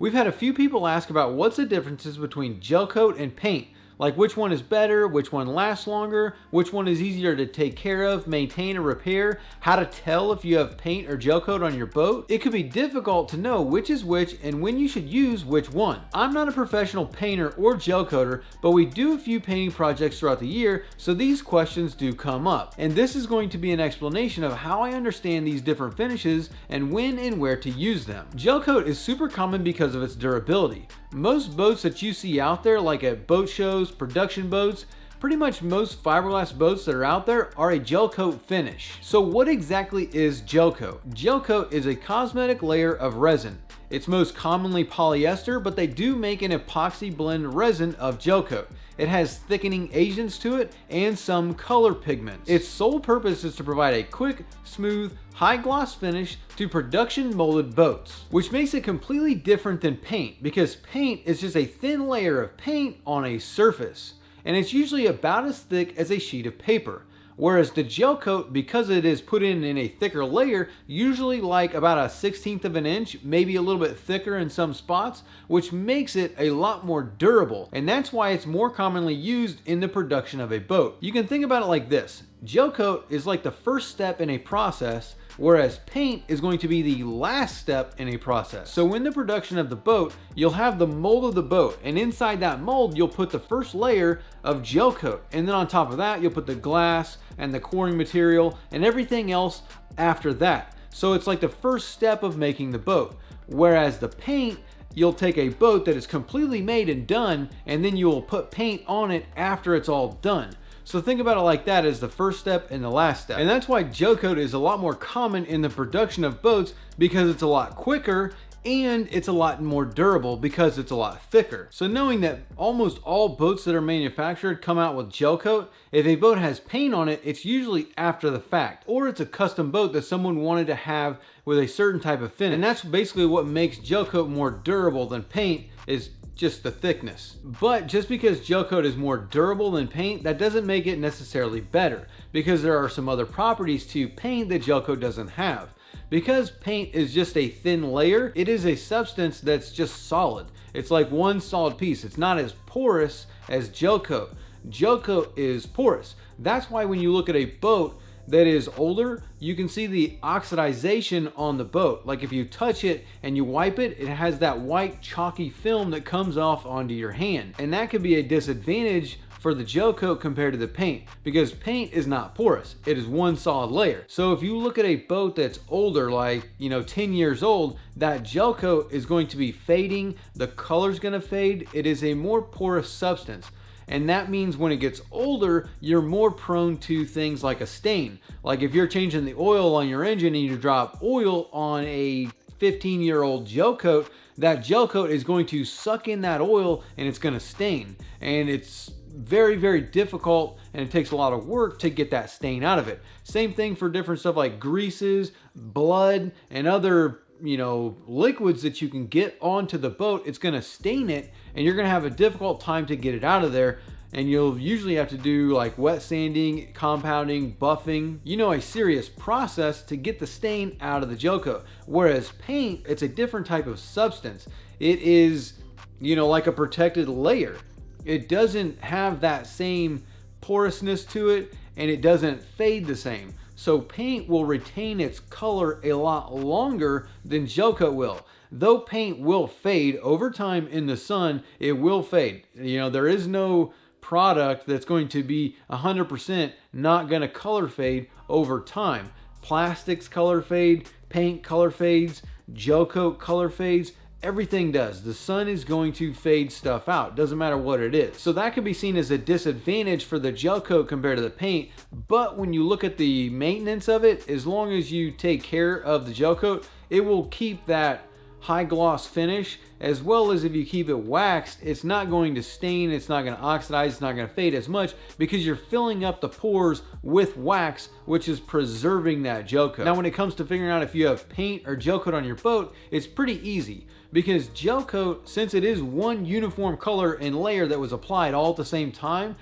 We've had a few people ask about what's the differences between gel coat and paint, like which one is better, which one lasts longer, which one is easier to take care of, maintain, or repair, how to tell if you have paint or gel coat on your boat. It could be difficult to know which is which and when you should use which one. I'm not a professional painter or gel coater, but we do a few painting projects throughout the year, so these questions do come up. And this is going to be an explanation of how I understand these different finishes and when and where to use them. Gel coat is super common because of its durability. Most boats that you see out there, like at boat shows, production boats, pretty much most fiberglass boats that are out there are a gel coat finish. So what exactly is gel coat? Gel coat is a cosmetic layer of resin. It's most commonly polyester, but they do make an epoxy blend resin of gel coat. It has thickening agents to it and some color pigments. Its sole purpose is to provide a quick, smooth, high gloss finish to production molded boats, which makes it completely different than paint, because paint is just a thin layer of paint on a surface, and it's usually about as thick as a sheet of paper. Whereas the gel coat, because it is put in a thicker layer, usually like about a 1/16 of an inch, maybe a little bit thicker in some spots, which makes it a lot more durable. And that's why it's more commonly used in the production of a boat. You can think about it like this. Gel coat is like the first step in a process, whereas paint is going to be the last step in a process. So in the production of the boat, you'll have the mold of the boat, and inside that mold, you'll put the first layer of gel coat. And then on top of that, you'll put the glass and the coring material and everything else after that. So it's like the first step of making the boat. Whereas the paint, you'll take a boat that is completely made and done, and then you'll put paint on it after it's all done. So think about it like that, as the first step and the last step. And that's why gel coat is a lot more common in the production of boats, because it's a lot quicker and it's a lot more durable because it's a lot thicker. So knowing that almost all boats that are manufactured come out with gel coat, if a boat has paint on it, it's usually after the fact, or it's a custom boat that someone wanted to have with a certain type of finish. And that's basically what makes gel coat more durable than paint, is just the thickness. But just because gel coat is more durable than paint, that doesn't make it necessarily better, because there are some other properties to paint that gel coat doesn't have. Because paint is just a thin layer, it is a substance that's just solid. It's like one solid piece. It's not as porous as gel coat. Gel coat is porous. That's why when you look at a boat that is older, you can see the oxidization on the boat. Like if you touch it and you wipe it, it has that white chalky film that comes off onto your hand. And that could be a disadvantage for the gel coat compared to the paint, because paint is not porous. It is one solid layer. So if you look at a boat that's older, like 10 years old, that gel coat is going to be fading, the color's gonna fade. It is a more porous substance. And that means when it gets older, you're more prone to things like a stain. Like if you're changing the oil on your engine and you drop oil on a 15-year-old gel coat, that gel coat is going to suck in that oil and it's gonna stain. And it's very, very difficult, and it takes a lot of work to get that stain out of it. Same thing for different stuff like greases, blood, and other liquids that you can get onto the boat. It's going to stain it, and you're going to have a difficult time to get it out of there. And you'll usually have to do like wet sanding, compounding, buffing, a serious process to get the stain out of the gel coat. Whereas paint, it's a different type of substance. It is, like a protected layer. It doesn't have that same porousness to it, and it doesn't fade the same. So paint will retain its color a lot longer than gel coat will. Though paint will fade over time in the sun, it will fade. There is no product that's going to be 100% not going to color fade over time. Plastics color fade, paint color fades, gel coat color fades. Everything does. The sun is going to fade stuff out. Doesn't matter what it is. So that could be seen as a disadvantage for the gel coat compared to the paint. But when you look at the maintenance of it, as long as you take care of the gel coat, it will keep that high gloss finish, as well as if you keep it waxed, it's not going to stain, it's not going to oxidize, it's not going to fade as much, because you're filling up the pores with wax, which is preserving that gel coat. Now when it comes to figuring out if you have paint or gel coat on your boat, it's pretty easy, because gel coat, since it is one uniform color and layer that was applied all at the same time,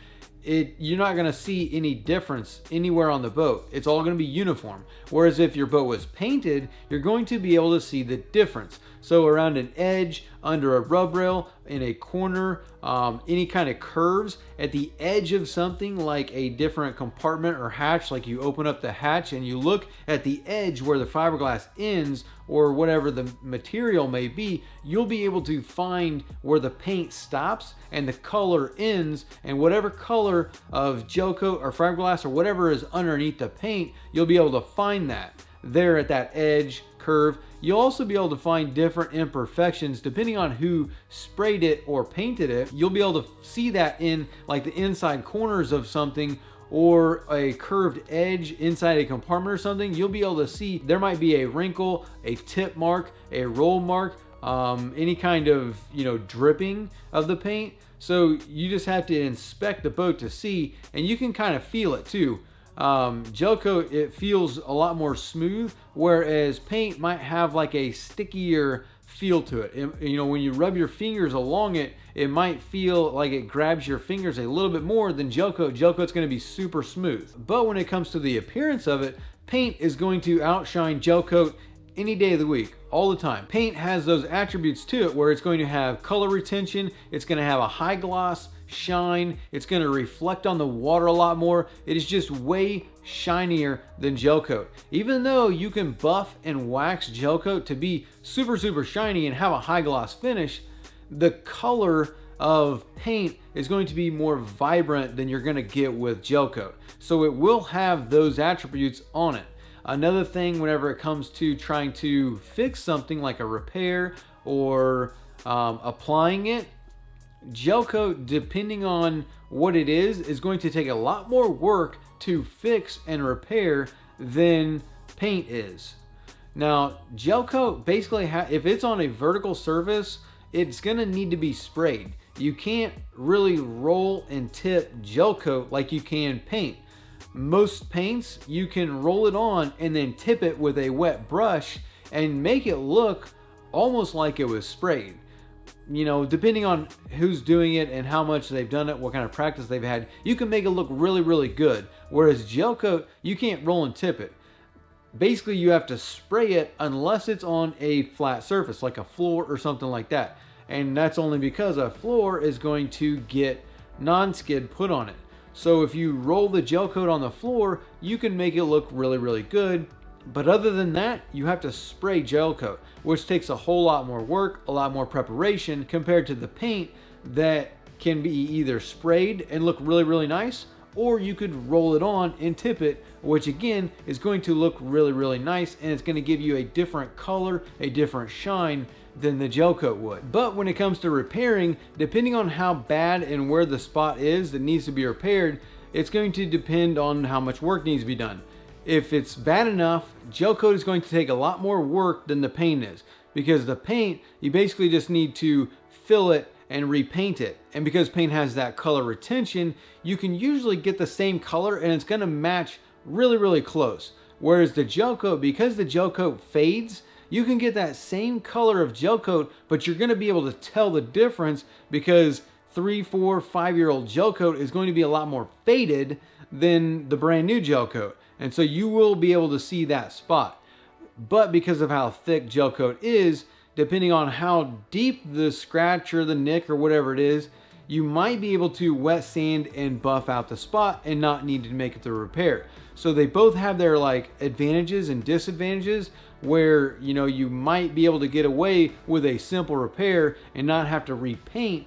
you're not going to see any difference anywhere on the boat. It's all going to be uniform. Whereas if your boat was painted, you're going to be able to see the difference. So around an edge, under a rub rail, in a corner, any kind of curves at the edge of something like a different compartment or hatch, like you open up the hatch and you look at the edge where the fiberglass ends or whatever the material may be, you'll be able to find where the paint stops and the color ends, and whatever color of gel coat or fiberglass or whatever is underneath the paint, you'll be able to find that there at that edge curve. You'll also be able to find different imperfections depending on who sprayed it or painted it. You'll be able to see that in like the inside corners of something, or a curved edge inside a compartment or something. You'll be able to see there might be a wrinkle, a tip mark, a roll mark, any kind of, dripping of the paint. So you just have to inspect the boat to see, and you can kind of feel it too. Gel coat, it feels a lot more smooth, whereas paint might have like a stickier feel to it. When you rub your fingers along it, it might feel like it grabs your fingers a little bit more than gel coat. Gel coat's going to be super smooth. But when it comes to the appearance of it, paint is going to outshine gel coat any day of the week, all the time. Paint has those attributes to it where it's going to have color retention, it's going to have a high gloss shine, it's going to reflect on the water a lot more. It is just way shinier than gel coat. Even though you can buff and wax gel coat to be super shiny and have a high gloss finish, the color of paint is going to be more vibrant than you're going to get with gel coat. So it will have those attributes on it. Another thing, whenever it comes to trying to fix something like a repair or applying it, gel coat, depending on what it is going to take a lot more work to fix and repair than paint is. Now, gel coat basically, if it's on a vertical surface, it's going to need to be sprayed. You can't really roll and tip gel coat like you can paint. Most paints, you can roll it on and then tip it with a wet brush and make it look almost like it was sprayed. Depending on who's doing it and how much they've done it, what kind of practice they've had, you can make it look really good. Whereas gel coat, you can't roll and tip it. Basically, you have to spray it unless it's on a flat surface, like a floor or something like that. And that's only because a floor is going to get non-skid put on it. So if you roll the gel coat on the floor, you can make it look really good. But other than that, you have to spray gel coat, which takes a whole lot more work, a lot more preparation compared to the paint that can be either sprayed and look really nice, or you could roll it on and tip it, which again is going to look really nice, and it's going to give you a different color, a different shine than the gel coat would. But when it comes to repairing, depending on how bad and where the spot is that needs to be repaired, it's going to depend on how much work needs to be done. If it's bad enough, gel coat is going to take a lot more work than the paint is, because the paint, you basically just need to fill it and repaint it. And because paint has that color retention, you can usually get the same color and it's going to match really close. Whereas the gel coat, because the gel coat fades, you can get that same color of gel coat, but you're going to be able to tell the difference because 3, 4, 5-year-old gel coat is going to be a lot more faded than the brand new gel coat. And so you will be able to see that spot. But because of how thick gel coat is, depending on how deep the scratch or the nick or whatever it is, you might be able to wet sand and buff out the spot and not need to make it the repair. So they both have their advantages and disadvantages, where you might be able to get away with a simple repair and not have to repaint.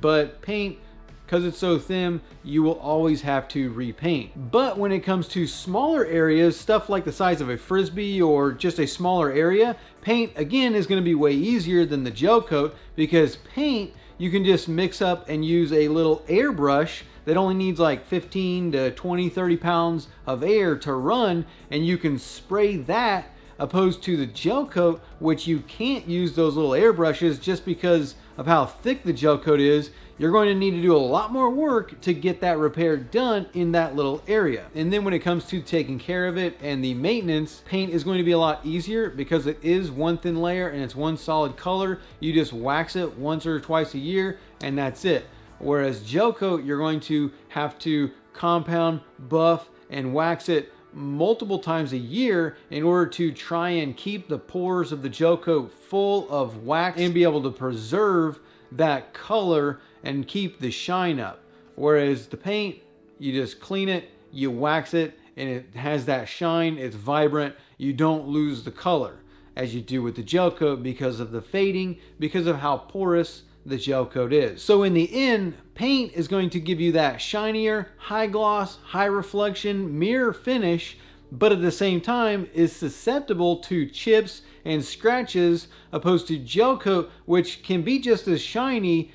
But paint, because it's so thin, you will always have to repaint. But when it comes to smaller areas, stuff like the size of a frisbee or just a smaller area, paint again is going to be way easier than the gel coat, because paint you can just mix up and use a little airbrush that only needs 15 to 20, 30 pounds of air to run, and you can spray that, opposed to the gel coat, which you can't use those little airbrushes just because of how thick the gel coat is. You're going to need to do a lot more work to get that repair done in that little area. And then when it comes to taking care of it and the maintenance, paint is going to be a lot easier because it is one thin layer and it's one solid color. You just wax it once or twice a year and that's it. Whereas gel coat, you're going to have to compound, buff, and wax it multiple times a year in order to try and keep the pores of the gel coat full of wax and be able to preserve that color and keep the shine up. Whereas the paint, you just clean it, you wax it, and it has that shine, it's vibrant, you don't lose the color as you do with the gel coat because of the fading, because of how porous the gel coat is. So in the end, paint is going to give you that shinier, high gloss, high reflection, mirror finish, but at the same time is susceptible to chips and scratches, opposed to gel coat, which can be just as shiny,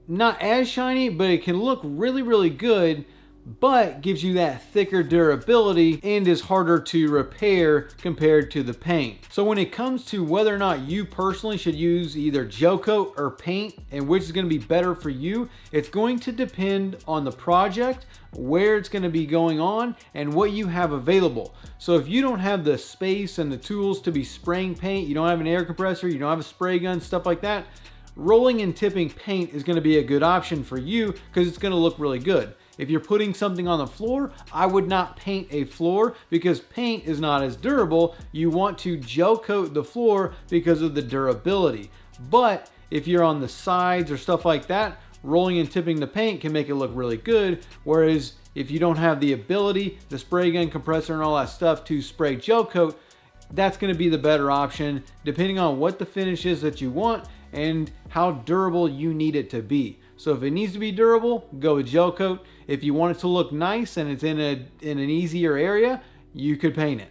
not as shiny, but it can look really, really good, but gives you that thicker durability and is harder to repair compared to the paint. So when it comes to whether or not you personally should use either gel coat or paint and which is going to be better for you, it's going to depend on the project, where it's going to be going on, and what you have available. So if you don't have the space and the tools to be spraying paint, you don't have an air compressor, you don't have a spray gun, stuff like that, rolling and tipping paint is going to be a good option for you because it's going to look really good. If you're putting something on the floor, I would not paint a floor because paint is not as durable. You want to gel coat the floor because of the durability. But if you're on the sides or stuff like that, rolling and tipping the paint can make it look really good. Whereas if you don't have the ability, the spray gun, compressor, and all that stuff to spray gel coat, that's going to be the better option depending on what the finish is that you want and how durable you need it to be. So if it needs to be durable, go with gel coat. If you want it to look nice and it's in an easier area, you could paint it.